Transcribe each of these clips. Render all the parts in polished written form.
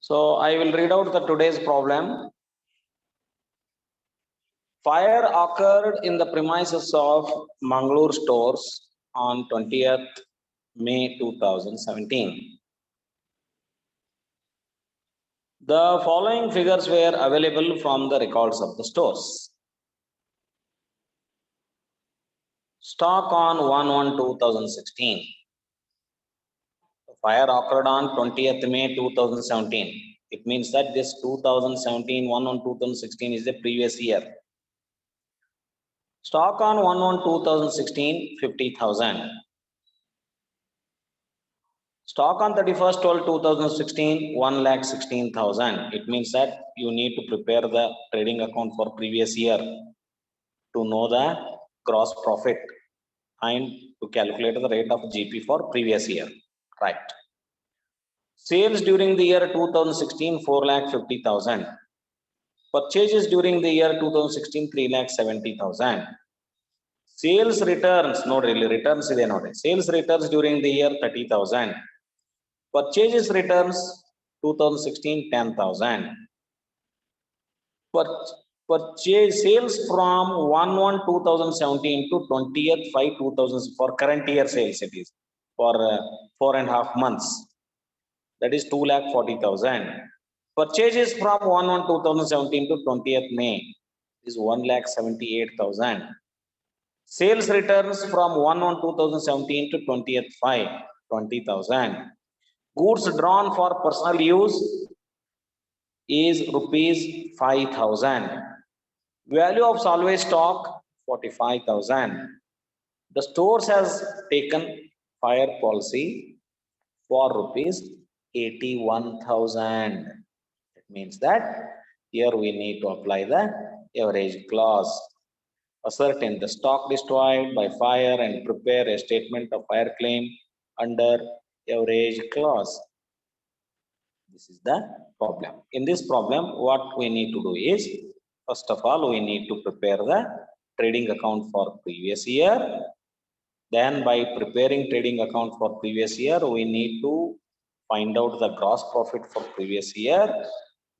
So I will read out the today's problem. Fire occurred in the premises of Mangalore stores on 20th May 2017. The following figures were available from the records of the stores. Stock on 1/1/2016. The fire occurred on 20th May 2017. It means that this 2017 1/1/2016 is the previous year. Stock on 1/1/2016 50,000. Stock on 31st/12/2016 1,16,000. It means that you need to prepare the trading account for previous year to know the gross profit and to calculate the rate of GP for previous year. Right. Sales during the year 2016 4,50,000. Purchases during the year 2016 3,70,000. Sales returns, no really returns ಇದೆ ನೋಡಿ. Sales returns during the year 30,000. Purchases returns 2016 10,000. Purchase sales from 1/1/2017 to 20th 5/2000 for current year sales it is for 4.5 months. That is 2,40,000. Purchases from 1/1/2017 to 20th May is 1,78,000. Sales returns from 1/1/2017 to 20th 5 20,000. Goods drawn for personal use is rupees 5,000. Value of salvage stock 45,000. The stores has taken fire policy for rupees 81,000. It means that here we need to apply the average clause. Ascertain the stock destroyed by fire and prepare a statement of fire claim under average clause. This is the problem. In this problem, what we need to do is, first of all, we need to prepare the trading account for previous year. Then by preparing trading account for previous year, we need to find out the gross profit for previous year.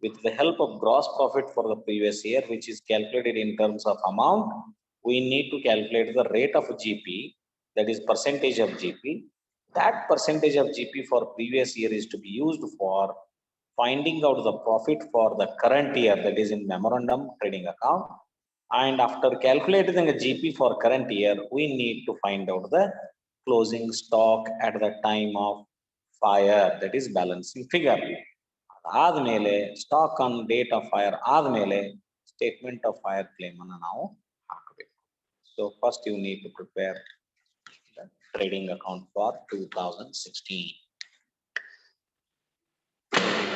With the help of gross profit for the previous year, which is calculated in terms of amount, we need to calculate the rate of GP, that is percentage of GP. That percentage of GP for previous year is to be used for finding out the profit for the current year, that is in memorandum trading account. And after calculating the GP for current year, we need to find out the closing stock at the time of fire, that is balancing figure. ಆದ್ಮೇಲೆ stock on date of fire ಆದ್ಮೇಲೆ statement of fire claim ಅನ್ನು ನಾವು ಹಾಕಬೇಕು. So first you need to prepare the trading account for 2016.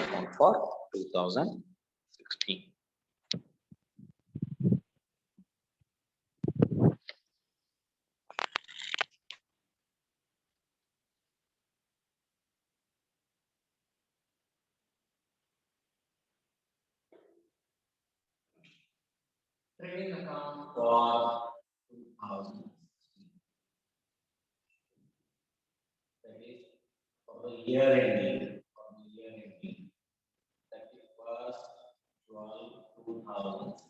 Account for 2016. Trading account for 2016. That is for the year ending. 31st 12/2016.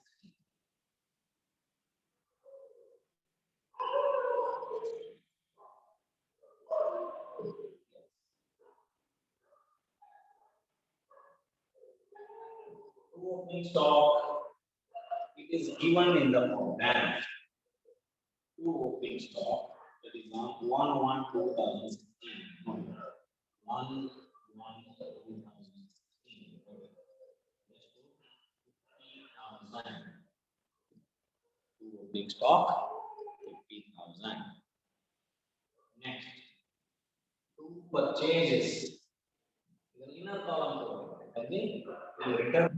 Opening stock, it is given in the program. To opening stock, that is 1/1/2016. 1/1/2016. 50,000. To opening stock 50,000. Next, two purchases. The inner column again will return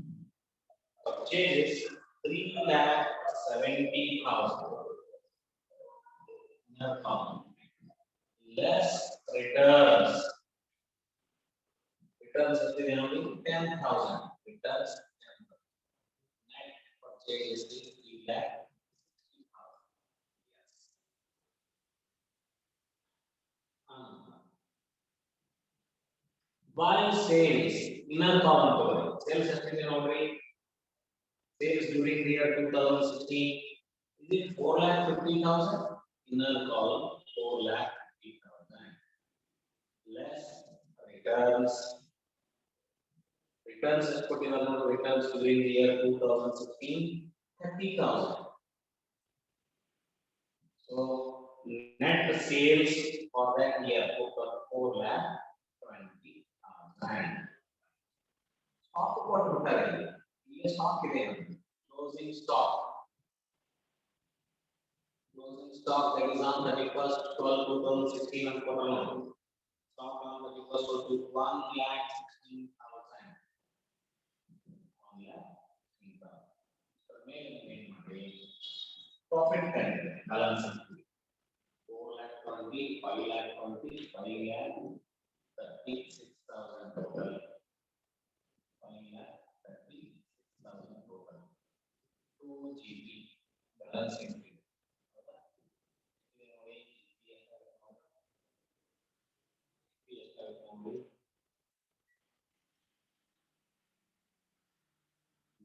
purchases 3,70,000. Inner column less returns. Returns is 10,000. Returns 10,000. Net purchases is 3,60,000. Yes. Buying sales inner column sales estimate already. Sales during the year 2016 is it 4,50,000? Inner column 4,50,000. Less returns. Returns as put in our returns during the year 2016 30,000. So net sales for that year 4,20,000. Stock what stock closing stock. Closing stock that is on 31st 12 2016 and stock on 31st to 1,16,000. 1,16,000. Profit and balance 4,20,000, 5,20,000, 5,36,000 total. 5,36,000 total. 2 GP balance increase.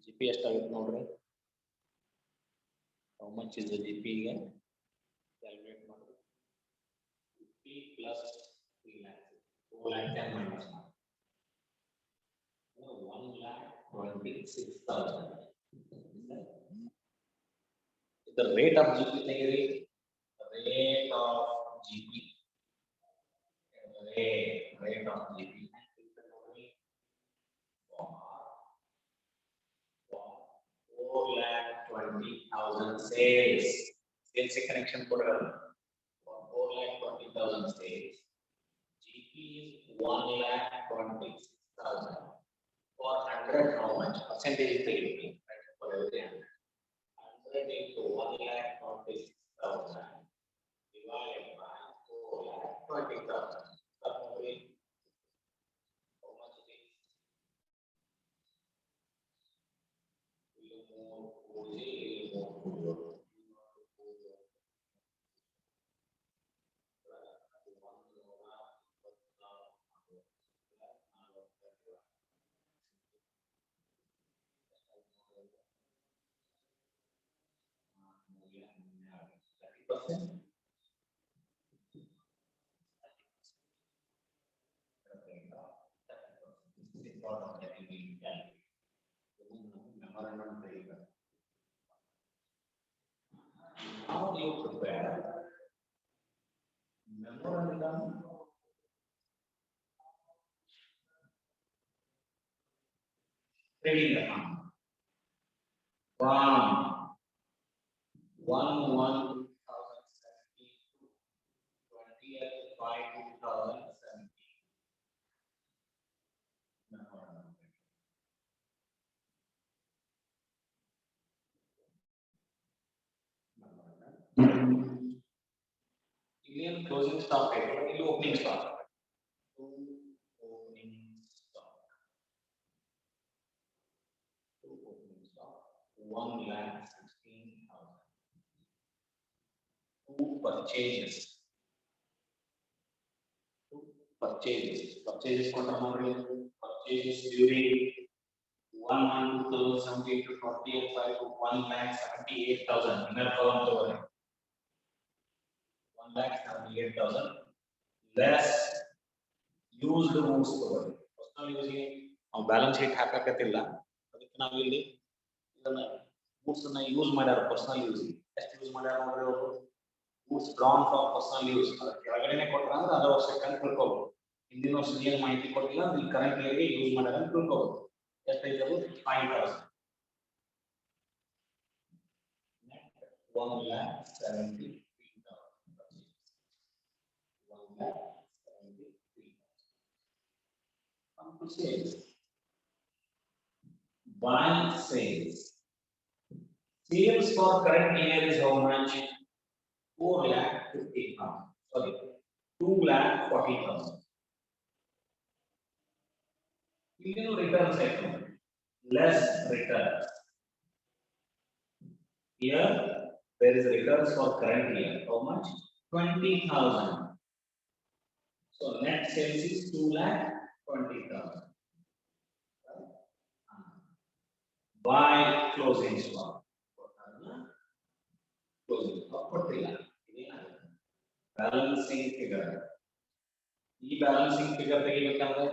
GP ನೋಡ್ರಿ. How much is the GP again? Calculate ಮಾಡ್ರಿ. 50 plus 3 lakh. 4 lakh 10 minus 1,26,000. The rate of GP ತೆಗೆರಿ. Rate of GP. Rate of GP. 4,20,000 sales. Sales connection for 4,20,000 sales. GP is 1,26,000. For 100, how much? Percentage is taken. For every 100 into 1,26,000 divided by 4,20,000. How much it is? How do you prepare memorandum? Trading account. 1,1,072. 20,5,2017. Indian closing stock rate, opening stock. Opening stock. 1,16,000. 2 purchases. Purchases purchases during 1 month 2017 to 28 to 1,78,000. Inner column over 1,78,000. Less used goods over. Personal use ನಾವು balance sheet ಹಾಕಕತ್ತಿಲ್ಲ, ಅದಕ್ಕೆ ನಾವು ಇಲ್ಲಿ ಇದನ್ನ goods ಅನ್ನ use ಮಾಡ್ಯಾರ. Personal use ಎಷ್ಟು use ಮಾಡ್ಯಾರ ನೋಡ್ರಿ ಅವರು. goods drawn for personal use ಕೆಳಗಡೆನೆ ಕೊಟ್ರ ಅಂದ್ರೆ ಅದರ ವರ್ಷಕ್ಕೆ ಅಂತ ತಿಳ್ಕೋಬಹುದು. ಹಿಂದಿನ ವರ್ಷದ ಏನು ಮಾಹಿತಿ ಕೊಟ್ಟಿಲ್ಲ ಅಂದ್ರೆ ಕರೆಂಟ್ ಇಯರ್ಗೆ ಯೂಸ್ ಮಾಡ್ಯಾರ ಅಂತ ತಿಳ್ಕೋಬಹುದು. ಎಷ್ಟೈತೆ ಅದು 5,000. 1,73,000. 1,73,000. Sales. Buying sales. Sales for current year is how much? 4,50,000. Sorry, 2,40,000. Even return cycle, less returns. Here there is returns for current year. How much? 20,000. So net sales is 2,20,000. by closing stock. Closing stock ಕೊಟ್ಟಿಲ್ಲ ಇದೇನಾಗುತ್ತೆ balancing figure ಈ balancing figure ತೆಗಿಬೇಕಂದ್ರೆ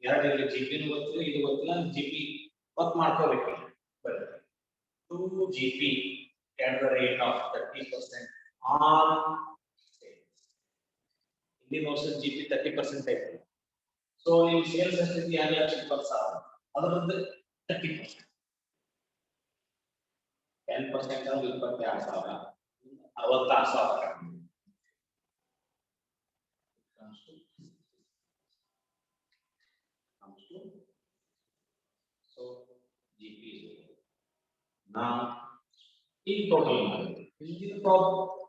ಎರಡು ಇಲ್ಲಿ GP ಗೊತ್ತಿಲ್ಲ ಇದು ಗೊತ್ತಿಲ್ಲ GP work ಮಾಡ್ಕೋಬೇಕು ಬರುತ್ತೆ 2 GP at the rate of 30% on sales. ಇಲ್ಲಿ ನೋಡ್ಸ ಜಿಪಿ 30% ಐತೆ ಸೊ ಈ ಸೇಲ್ಸ್ ಎಷ್ಟಿದೆ 2,20,000 ಅದರದ್ದು 30% 10% ಅಂದ್ರೆ 22,000 66,000 comes to so GP is now in total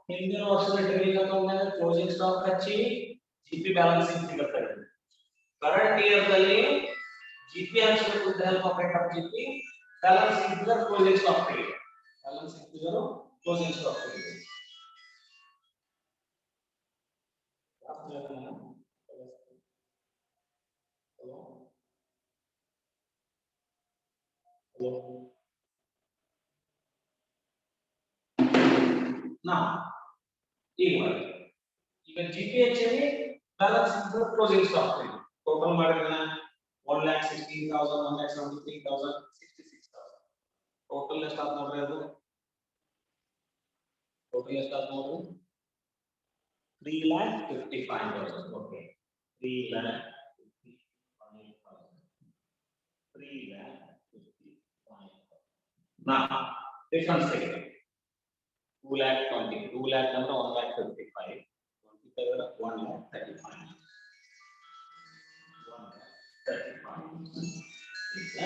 ಹಿಂದಿನ ವರ್ಷದ ಟ್ರೇಡಿಂಗ್ ಅಕೌಂಟ್ ಕ್ಲೋಸಿಂಗ್ ಸ್ಟಾಕ್ ಹಚ್ಚಿ ಜಿಪಿ ಬ್ಯಾಲೆನ್ಸಿಂಗ್ ಫಿಗರ್ ತೆಗೆದು ಕರೆಂಟ್ ಇಯರ್ ದಲ್ಲಿ ಜಿಪಿ ಹಚ್ಚಬೇಕು with help of rate of GP balancing figure closing stock ತೆಗೆದು ಬ್ಯಾಲೆನ್ಸಿಂಗ್ ಫಿಗರ್ ಕ್ಲೋಸಿಂಗ್ ಸ್ಟಾಕ್ ತೆಗೆದು now ಈಗ GPH balance into closing stock total ಮಾಡಿದ್ರೆ 1,16,000 1,73,000 66,000 total ಎಷ್ಟು ನೋಡ್ರಿ ಅದು total ಎಷ್ಟು ನೋಡ್ರಿ 3,55,000 okay 3,55,000 now difference take 2,20,000 2,00,000 number 1,55,000 1,35,000 is the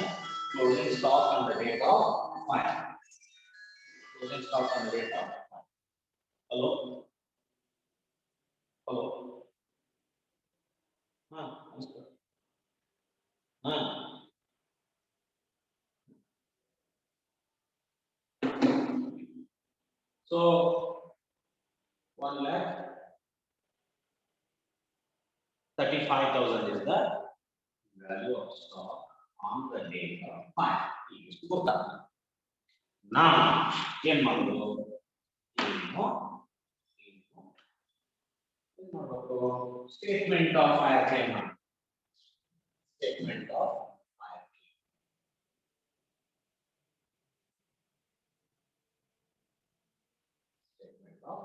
closing stock on the date of fire. Closing stock on the date of fire. Hello? Hello? So 1,35,000 is the value of stock on the date of fire. Now, statement of fire claim. Statement of fire claim. Statement of fire.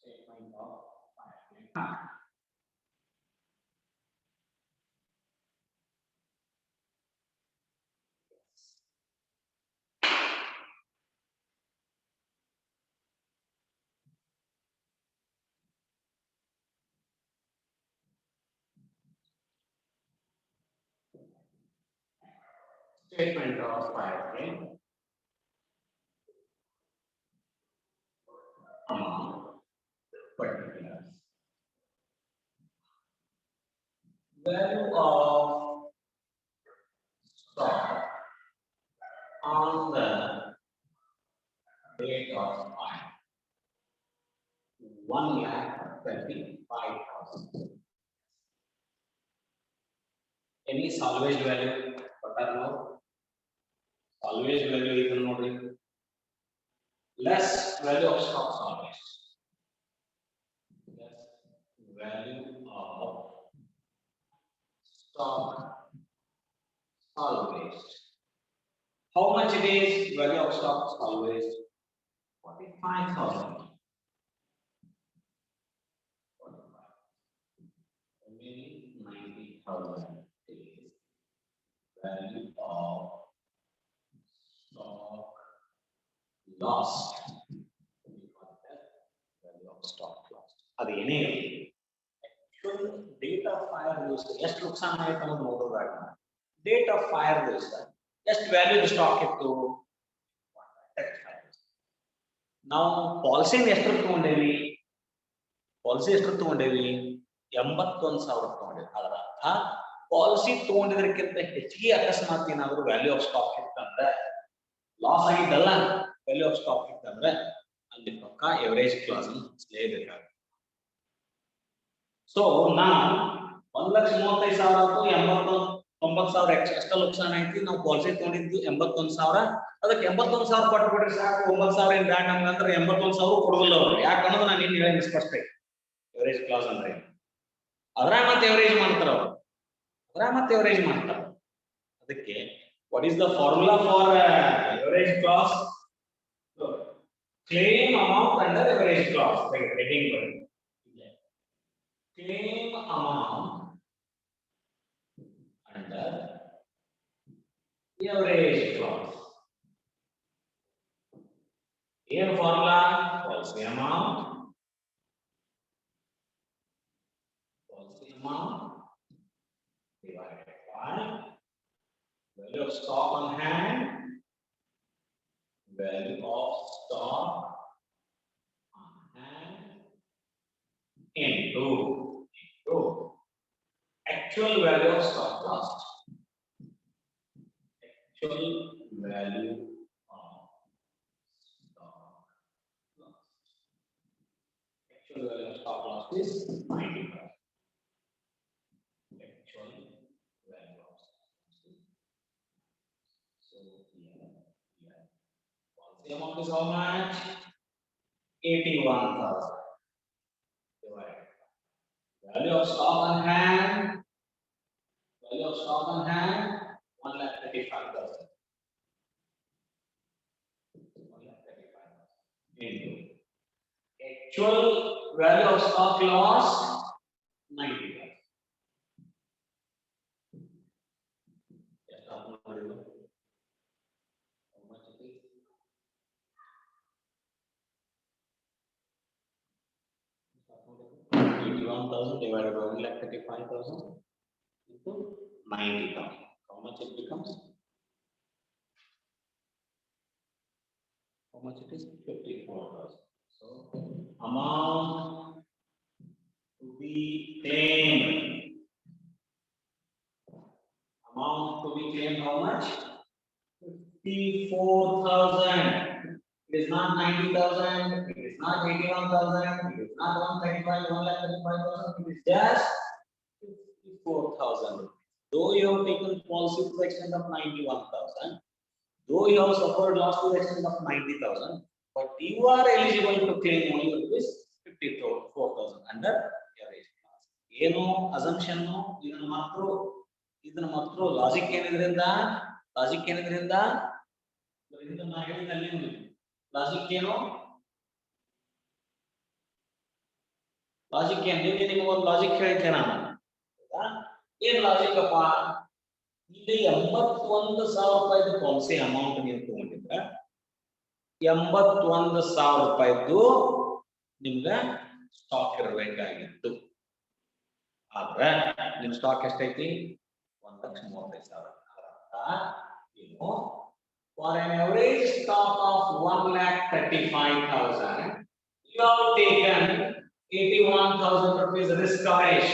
Statement of fire claim. Statement of fire claim. Particulars. Value of stock on the date of fire 1,35,000. Any salvage value? What are now? Salvage value is not less value of stock salvage. Less value of stock salvage. How much it is? Value of stock salvage 45,000. Remaining 90,000 is value of stock lost. Value of stock lost. ಅದು ಏನೇ ಇರಲಿ actual date of fire ದಿವಸ ಎಷ್ಟು ನುಕ್ಸಾನ ಆಯ್ತು ಅನ್ನೋದು ನೋಡೋದಾಗ date of fire ದಿವಸ ಎಷ್ಟು value stock ಇತ್ತು ನಾವು ಪಾಲಿಸಿ ಎಷ್ಟು ತಗೊಂಡೇವಿ ಪಾಲಿಸಿ ಎಷ್ಟು ತಗೊಂಡೇವಿ 81,000 ತಗೊಂಡೇವಿ ಅದರ ಅರ್ಥ ಪಾಲಿಸಿ ತಗೊಂಡಿದ್ದಕ್ಕಿಂತ ಹೆಚ್ಚಿಗೆ ಅಕಸ್ಮಾತ್ ಏನಾದರೂ ವ್ಯಾಲ್ಯೂ ಆಫ್ ಸ್ಟಾಕ್ ಇತ್ತಂದ್ರೆ ಲಾಸ್ ಆಗಿದ್ದಲ್ಲ ವ್ಯಾಲ್ಯೂ ಆಫ್ ಸ್ಟಾಕ್ ಇತ್ತಂದ್ರೆ ಅಲ್ಲಿ ಪಕ್ಕ ಎವರೇಜ್ ಕ್ಲಾಸ್ ಬೇಕಾಗುತ್ತೆ ಸೊ ನಾವು 1,35,000 90,000 ಎಕ್ಸ್ಟ್ರಾ ನುಕ್ಸಾನ ಐತಿ ನಾವು ಪಾಲಿಸಿ ತಗೊಂಡಿದ್ದು 81,000 ಅದಕ್ಕೆ 81,000 ಕೊಟ್ಟು ಬಿಡ್ರಿ ಸಾಕು 9,000 ಏನ್ ಬ್ಯಾಡ್ ನಮ್ಗಂದ್ರೆ 81,000 ಕೊಡೋದಿಲ್ಲ ಅವರು ಯಾಕನ್ನೋದು ನಾನು ಇನ್ನು ಹೇಳಿ ಸ್ಪಷ್ಟ ಎವರೇಜ್ ಕ್ಲಾಸ್ ಅಂದ್ರೆ ಅದ್ರ ಮತ್ತೆ ಎವರೇಜ್ ಮಾಡ್ತಾರ ಅವರು ಅದ್ರ ಮತ್ತೆ ಎವರೇಜ್ ಮಾಡ್ತಾರ ಅದಕ್ಕೆ what is the formula for average class claim amount under average clause heading claim amount under average clause here formula policy amount divided by value of stock on hand value of stock on hand into actual value of stock lost. Actual value of stock lost. Actual value of stock lost is 95. Actual value of stock lost. So here. The amount is how much? 81,000. Value of stock on hand. Value of stock on hand 1,35,000. 1,35,000 into actual value of stock lost 90,000. Yes, how much it is? 81,000 divided by 1,35,000 into 90,000. How much it becomes? How much it is? 54,000. So amount to be claimed. Amount to be claimed how much? 54,000. It is not 90,000. It is not 81,000. It is not 1,35,000. It is just 54,000. Though you have taken policy to the extent of 91,000, though you have suffered loss to the extent of 90,000, but you are eligible to claim only rupees 54,000 under average class. Eno assumption no idana matro logic enidrinda na ಹೇಳಿದಲ್ಲಿ logic ಏನು logic ಏನು ನಿಮಗೆ ಒಂದು logic ಹೇಳಿದ್ದೆ ನಾನು ಏನು logic ಅಪ್ಪ ಇಲ್ಲಿ 81,000 ರೂಪಾಯಿದು ಪಾಲಿಸಿ ಅಮೌಂಟ್ ನೀವು ತಗೊಂಡಿದ್ರೆ 81,000 ರೂಪಾಯಿದು ನಿಮ್ಗೆ ಸ್ಟಾಕ್ ಇರಬೇಕಾಗಿತ್ತು ಆದ್ರೆ ನಿಮ್ ಸ್ಟಾಕ್ ಎಷ್ಟೈತಿ 1,35,000 ಏನು for an average stock of 1,35,000 you have taken 81,000 rupees risk coverage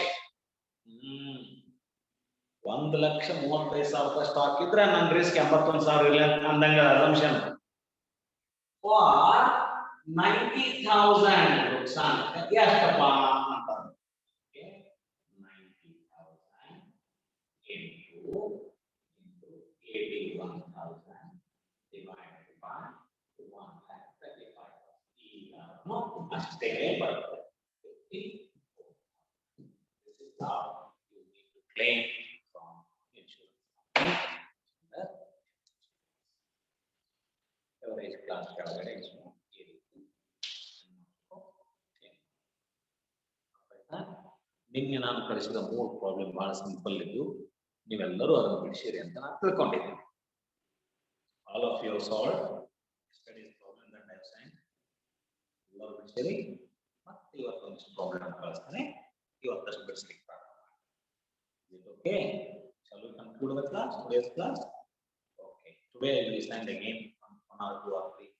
1,35,000 ರೂಪಾಯಿ ಸ್ಟಾಕ್ ಇದ್ರೆ ನನ್ನ ರಿಸ್ಕ್ 81,000 ಇಲ್ಲ ಅಂದಂಗ ಅಸಂಪ್ಷನ್ for 90,000 ನುಕ್ಸಾನ ಎಷ್ಟಪ್ಪ ಅಂತ 90,000 into 81,000 divided by 1,35,000 ಈಗ ಅಷ್ಟೇ ಬರುತ್ತೆ this is how you need to claim from insurance average class ಕೆಳಗಡೆ ನಿನ್ನೆ ನಾನು ಕಳಿಸಿದ 3 ಪ್ರಾಬ್ಲಮ್ ಬಹಳ ಸಿಂಪಲ್ ಇದ್ದು ನೀವೆಲ್ಲರೂ ಅದನ್ನು ಬಿಡಿಸಿರಿ ಅಂತ ನಾನು ತಿಳ್ಕೊಂಡಿದ್ದೀನಿ. All of you have solved studies problem that I have sent. ಎಲ್ಲರೂ ಬಿಡಿಸಿರಿ. ಮತ್ತೆ ಇವತ್ತೊಂದು ಪ್ರಾಬ್ಲಮ್ ಕಳಿಸ್ತಾನೆ, ಇವತ್ತಷ್ಟು ಬಿಡಿಸ್ಲಿಕ್ಕೆ ಪ್ರಾರಂಭ ಮಾಡಿ. Okay? Shall we conclude the class, today's class? Okay. Today I will send again 1 or 2 or 3